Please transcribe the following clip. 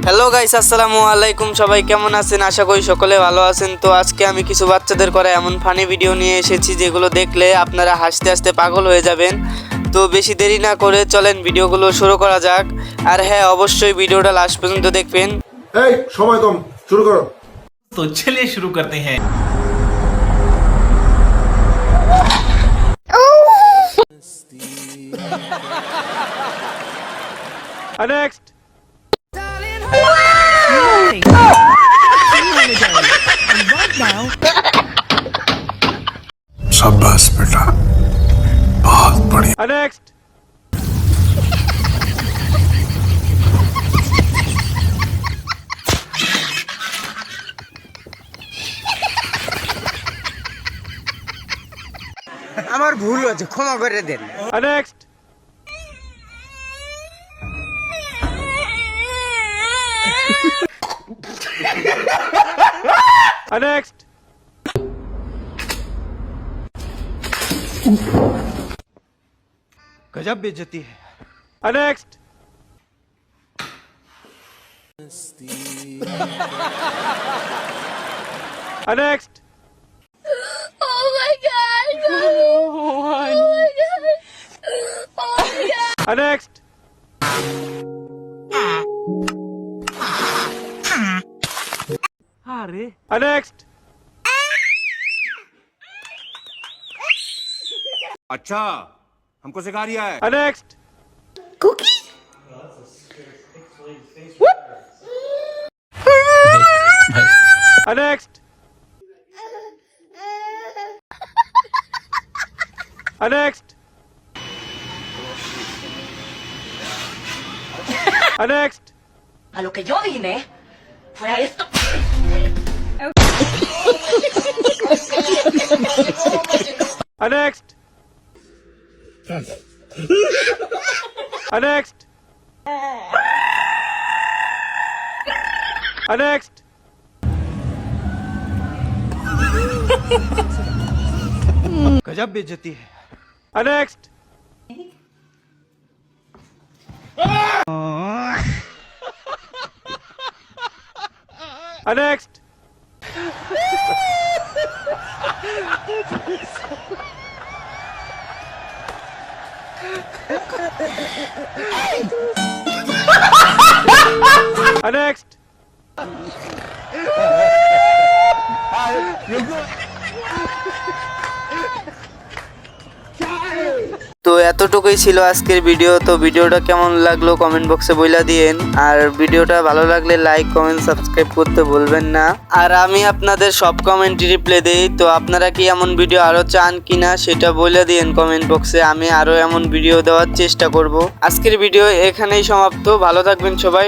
Hello guys, আসসালামু আলাইকুম। সবাই কেমন আছেন? আশা করি সকলে ভালো আছেন। তো আজকে আমি কিছু বাচ্চাদের করা এমন ফানি ভিডিও নিয়ে এসেছি যেগুলো দেখলে আপনারা হাসতে হাসতে পাগল হয়ে যাবেন। তো বেশি দেরি না করে চলেন ভিডিওগুলো শুরু করা যাক। আর হ্যাঁ, অবশ্যই ভিডিওটা লাস্ট পর্যন্ত দেখবেন। এই সময় কম, শুরু করো। तो चलिए शुरू करते हैं। नेक्स्ट। शाबाश बेटा, बहुत बढ़िया। नेक्स्ट। আমার ভুল হয়েছে, ক্ষমা করে দেন। नेक्स्ट। नेक्स्ट। गजब बेइज्जती है। Next. Next. Oh my god! Oh my god! Oh my god! Next. अरे नेक्स्ट। अच्छा, हमको सिखा रिया है। Next. Next. Next. Next. A lo que yo vine fue a esto. Next. Next. Next. गजब बेइज्जती है। नेक्स्ट। नेक्स्ट। नेक्स्ट। তো এতটুকুই ছিল আজকের ভিডিও। তো ভিডিওটা কেমন লাগলো কমেন্ট বক্সে বইলা দিয়েন। আর ভিডিওটা ভালো লাগলে লাইক, কমেন্ট, সাবস্ক্রাইব করতে ভুলবেন না। আর আমি আপনাদের সব কমেন্টই রিপ্লাই দেই। তো আপনারা কি এমন ভিডিও আরো চান কিনা সেটা বইলা দিয়েন কমেন্ট বক্সে। আমি আরো এমন ভিডিও দেওয়ার চেষ্টা করব। আজকের ভিডিও এখানেই সমাপ্ত। ভালো থাকবেন সবাই।